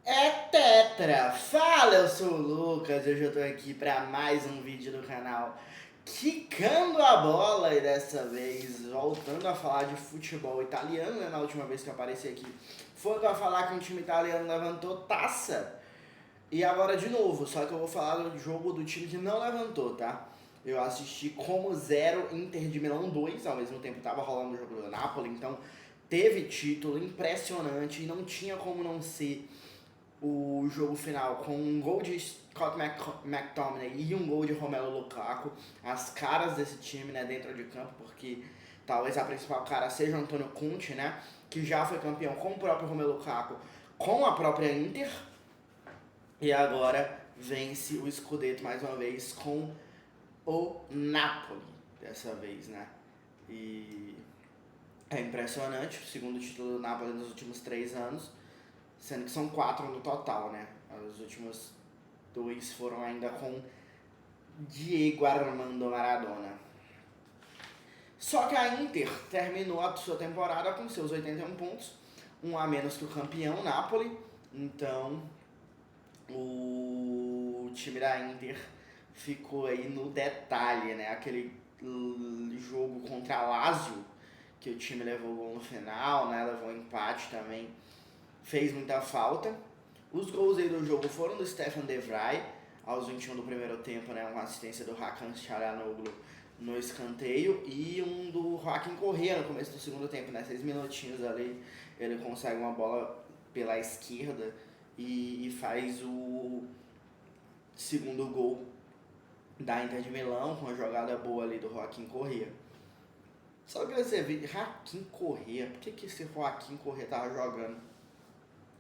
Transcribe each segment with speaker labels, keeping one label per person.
Speaker 1: É Tetra! Fala, eu sou o Lucas, hoje eu tô aqui para mais um vídeo do canal Quicando a Bola e dessa vez voltando a falar de futebol italiano, né? Na última vez que eu apareci aqui foi pra falar que um time italiano levantou taça e agora de novo, só que eu vou falar do jogo do time que não levantou, tá? Eu assisti como 0 Inter de Milão 2, ao mesmo tempo tava rolando o jogo do Napoli, então teve título impressionante e não tinha como não ser o jogo final com um gol de Scott McTominay e um gol de Romelu Lukaku, as caras desse time, né, dentro de campo, porque talvez a principal cara seja o Antônio Conte, né, que já foi campeão com o próprio Romelu Lukaku, com a própria Inter, e agora vence o Scudetto mais uma vez com o Napoli, dessa vez, né, e é impressionante, o segundo título do Napoli nos últimos 3 anos, sendo que são 4 no total, né? Os últimos 2 foram ainda com Diego Armando Maradona. Só que a Inter terminou a sua temporada com seus 81 pontos, um a menos que o campeão Napoli. Então o time da Inter ficou aí no detalhe, né? Aquele jogo contra a Lazio, que o time levou gol no final, né? Levou empate também, fez muita falta. Os gols aí do jogo foram do Stefan De Vrij, aos 21 do primeiro tempo, né, uma assistência do Hakan Çalhanoğlu no escanteio, e um do Joaquim Correa no começo do segundo tempo, né, 6 minutinhos ali, ele consegue uma bola pela esquerda e faz o segundo gol da Inter de Milão, com uma jogada boa ali do Joaquim Correa. Só que você vê, Joaquim Correa, por que esse Joaquim Correa tava jogando?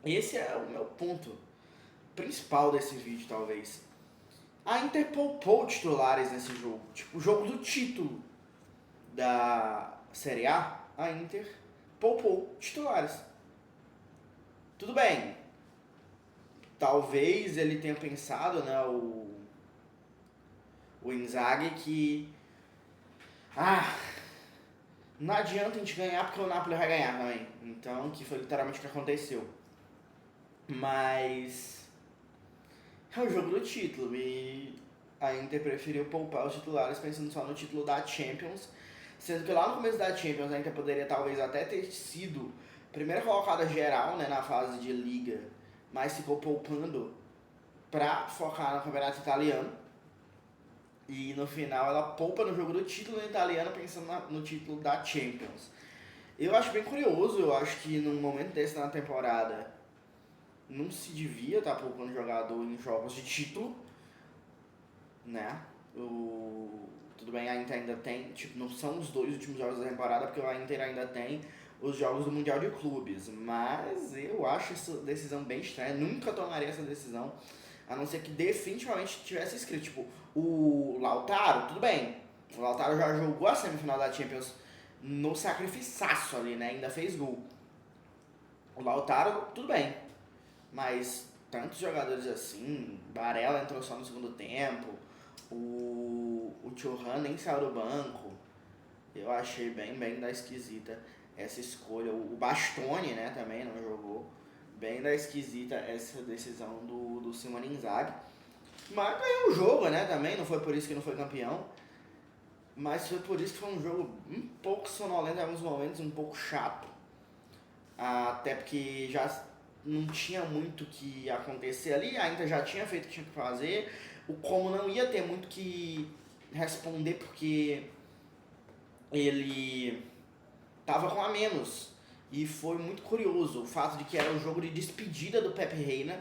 Speaker 1: Esse é o meu ponto principal desse vídeo, talvez. A Inter poupou titulares nesse jogo. Tipo, o jogo do título da Série A Inter poupou titulares. Tudo bem, talvez ele tenha pensado, né, o Inzaghi, que não adianta a gente ganhar porque o Napoli vai ganhar também. Então, que foi literalmente o que aconteceu. Mas é o jogo do título e a Inter preferiu poupar os titulares pensando só no título da Champions, sendo que lá no começo da Champions a Inter poderia talvez até ter sido primeira colocada geral, né, na fase de liga, mas ficou poupando pra focar no campeonato italiano. E no final ela poupa no jogo do título italiano pensando no título da Champions. Eu acho bem curioso, eu acho que num momento desse na temporada não se devia estar poupando jogador em jogos de título, né? Tudo bem, a Inter ainda tem, tipo, não são os 2 últimos jogos da temporada, porque a Inter ainda tem os jogos do Mundial de Clubes, mas eu acho essa decisão bem estranha, nunca tomaria essa decisão, a não ser que definitivamente tivesse escrito, tipo, o Lautaro, tudo bem, o Lautaro já jogou a semifinal da Champions no sacrifiçaço ali, né, ainda fez gol. O Lautaro, tudo bem, mas tantos jogadores assim, Barella entrou só no segundo tempo, o Churran nem saiu do banco. Eu achei bem da esquisita essa escolha. O Bastoni, né, também não jogou. Bem da esquisita essa decisão do Simone Inzaghi. Mas ganhou o jogo, né, também. Não foi por isso que não foi campeão. Mas foi por isso que foi um jogo um pouco sonolento em alguns momentos, um pouco chato. Até porque já não tinha muito que acontecer ali, a Inter já tinha feito o que tinha que fazer, o Como não ia ter muito que responder porque ele tava com a menos. E foi muito curioso o fato de que era o jogo de despedida do Pepe Reina,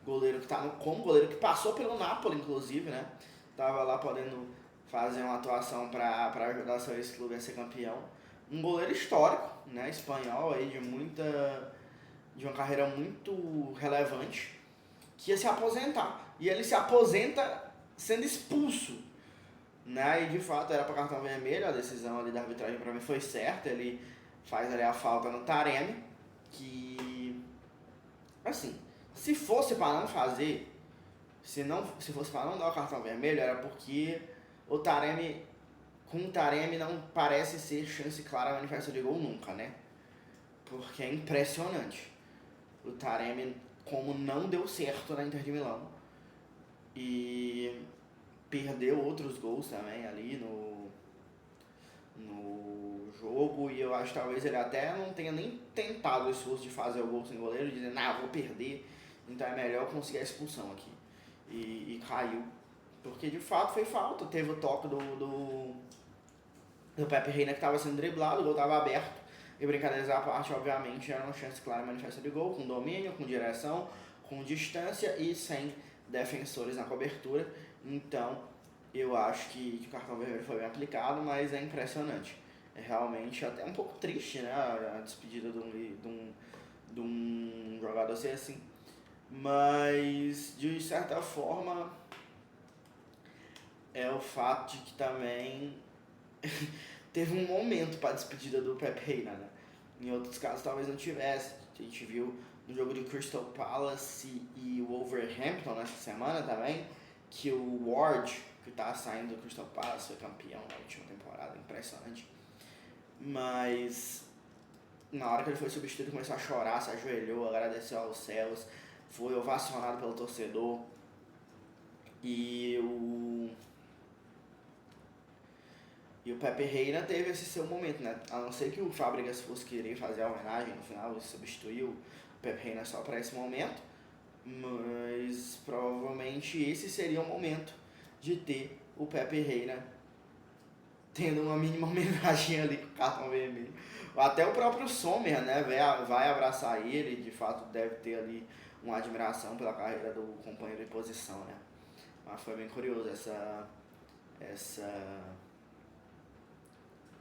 Speaker 1: goleiro que tá no Como, goleiro que passou pelo Napoli, inclusive, né? Tava lá podendo fazer uma atuação para ajudar seu ex-clube a ser campeão. Um goleiro histórico, né? Espanhol aí de uma carreira muito relevante, que ia se aposentar. E ele se aposenta sendo expulso, né? E de fato era para cartão vermelho, a decisão ali da arbitragem para mim foi certa. Ele faz ali a falta no Taremi, que assim, se fosse para não fazer, se fosse para não dar o cartão vermelho, era porque o Taremi, com o Taremi não parece ser chance clara manifesta de gol nunca, né? Porque é impressionante. O Taremi como não deu certo na Inter de Milão. E perdeu outros gols também ali no jogo, e eu acho que talvez ele até não tenha nem tentado o esforço de fazer o gol sem goleiro, dizendo, vou perder, então é melhor conseguir a expulsão aqui. E caiu, porque de fato foi falta, teve o toque do Pepe Reina que estava sendo driblado, o gol estava aberto, e brincadeiras à parte, obviamente, era uma chance clara e manifesta de gol, com domínio, com direção, com distância e sem defensores na cobertura. Então, eu acho que o cartão vermelho foi bem aplicado, mas é impressionante. É realmente até um pouco triste, né, a despedida de um jogador ser assim. Mas, de certa forma, é o fato de que também teve um momento para a despedida do Pepe Reina, né? Em outros casos talvez não tivesse. A gente viu no jogo de Crystal Palace e Wolverhampton nessa semana também, que o Ward, que tá saindo do Crystal Palace, foi campeão na última temporada, impressionante. Mas na hora que ele foi substituído, começou a chorar, se ajoelhou, agradeceu aos céus, foi ovacionado pelo torcedor. E o Pepe Reina teve esse seu momento, né? A não ser que o Fábricas fosse querer fazer a homenagem no final e substituiu o Pepe Reina só para esse momento, mas provavelmente esse seria o momento de ter o Pepe Reina tendo uma mínima homenagem ali com o cartão vermelho. Até o próprio Sommer, né, vai abraçar ele, de fato deve ter ali uma admiração pela carreira do companheiro de posição, né? Mas foi bem curioso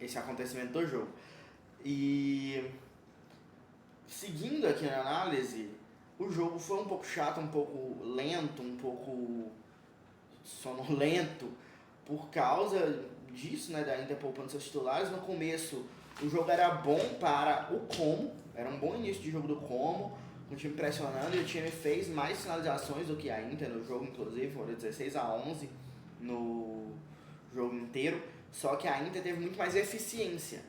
Speaker 1: esse acontecimento do jogo. E seguindo aqui na análise, o jogo foi um pouco chato, um pouco lento, um pouco sonolento por causa disso, né, da Inter poupando seus titulares. No começo o jogo era bom para o Como, era um bom início de jogo do Como, um time pressionando, e o time fez mais finalizações do que a Inter no jogo, inclusive foram 16-11 no jogo inteiro, só que a Inter teve muito mais eficiência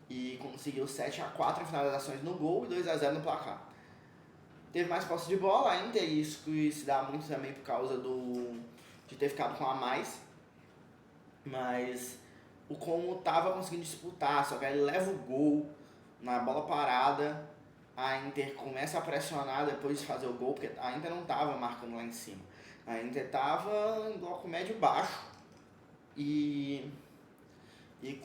Speaker 1: e conseguiu 7-4 em finalizações no gol e 2-0 no placar. Teve mais posse de bola, a Inter, e isso se dá muito também por causa de ter ficado com a mais, mas o Como tava conseguindo disputar, só que aí ele leva o gol na bola parada, a Inter começa a pressionar depois de fazer o gol, porque a Inter não tava marcando lá em cima, a Inter tava em bloco médio baixo, e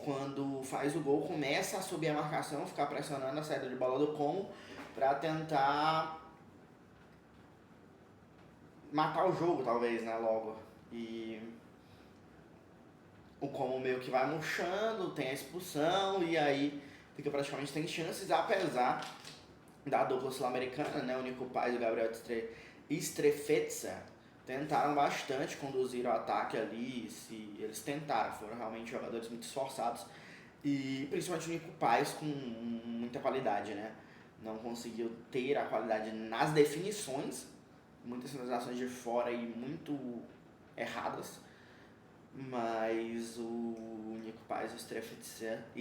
Speaker 1: quando faz o gol começa a subir a marcação, ficar pressionando a saída de bola do Como para tentar matar o jogo, talvez, né, logo. E o Como meio que vai murchando, tem a expulsão, e aí fica praticamente sem chances, apesar da dupla sul-americana, né, o Nico Paz e o Gabriel Strefezza tentaram bastante conduzir o ataque ali, eles tentaram, foram realmente jogadores muito esforçados, e principalmente o Nico Paz com muita qualidade, né, não conseguiu ter a qualidade nas definições, muitas finalizações de fora e muito erradas, mas o Nico Paz e o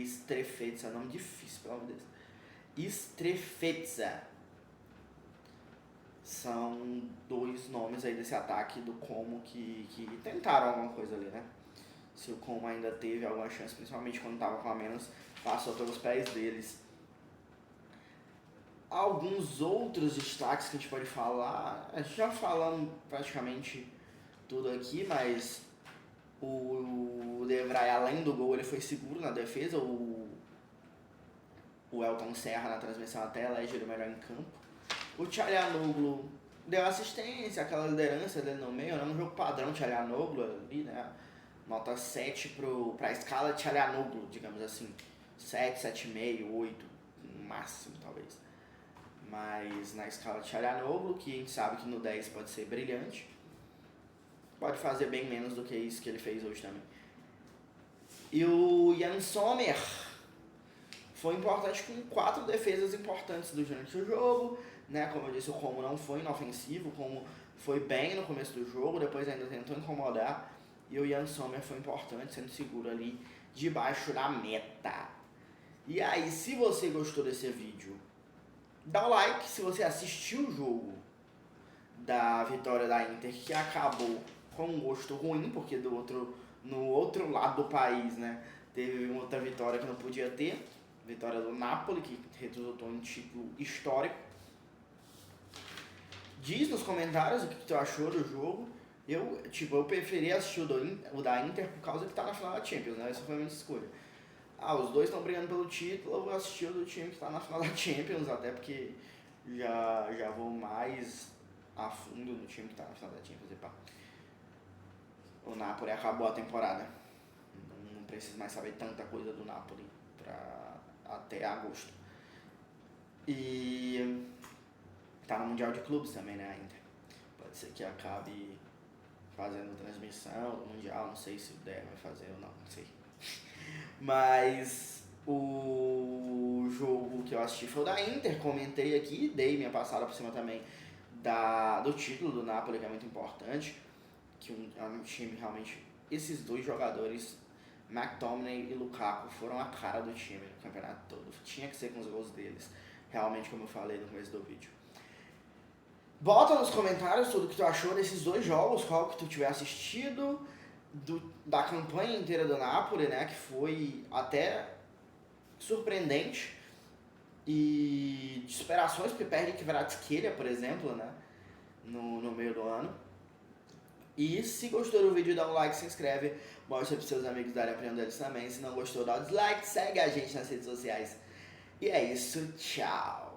Speaker 1: Strefezza, nome difícil, pelo amor de Deus, Strefezza, são dois nomes aí desse ataque do Como que tentaram alguma coisa ali, né? Se o Como ainda teve alguma chance, principalmente quando estava com a menos, passou pelos pés deles. Alguns outros destaques que a gente pode falar, a gente já falamos praticamente tudo aqui, mas o De Vrij, além do gol, ele foi seguro na defesa, o Elton Serra na transmissão até elege ele o melhor em campo. O Çalhanoğlu deu assistência, aquela liderança dele no meio, né? Um jogo padrão Çalhanoğlu ali, né? Nota 7 pra a escala de Çalhanoğlu, digamos assim. 7, 7,5, 8, no máximo, talvez. Mas na escala de Çalhanoğlu, que a gente sabe que no 10 pode ser brilhante, pode fazer bem menos do que isso que ele fez hoje também. E o Yann Sommer foi importante com 4 defesas importantes durante o jogo, né? Como eu disse, o Como não foi inofensivo, o Como foi bem no começo do jogo, depois ainda tentou incomodar, e o Yann Sommer foi importante, sendo seguro ali debaixo da meta. E aí, se você gostou desse vídeo, dá o like. Se você assistiu o jogo, da vitória da Inter, que acabou com um gosto ruim, porque no outro lado do país, né, teve uma outra vitória que não podia ter, vitória do Napoli, que resultou em um título histórico. Diz nos comentários o que tu achou do jogo. Eu preferi assistir o da Inter por causa que tá na final da Champions, né? Essa foi a minha escolha. Os dois estão brigando pelo título, eu vou assistir o do time que tá na final da Champions, até porque já vou mais a fundo no time que tá na final da Champions. Epa. O Napoli acabou a temporada. Não preciso mais saber tanta coisa do Napoli até agosto. E tá no Mundial de Clubes também, né, ainda. Pode ser que acabe fazendo transmissão do Mundial, não sei se o Der vai fazer ou não sei. Mas o jogo que eu assisti foi o da Inter, comentei aqui, dei minha passada por cima também do título do Napoli, que é muito importante, que é um time realmente, esses dois jogadores, McTominay e Lukaku, foram a cara do time no campeonato todo, tinha que ser com os gols deles, realmente, como eu falei no começo do vídeo. Bota nos comentários tudo que tu achou desses dois jogos, qual que tu tiver assistido, da campanha inteira do Napoli, né, que foi até surpreendente, e de superações, porque perde Kvaratskhelia, por exemplo, né, no meio do ano. E se gostou do vídeo, dá um like, se inscreve, mostra para seus amigos darem a opinião deles também. Se não gostou, dá um dislike, segue a gente nas redes sociais. E é isso, tchau!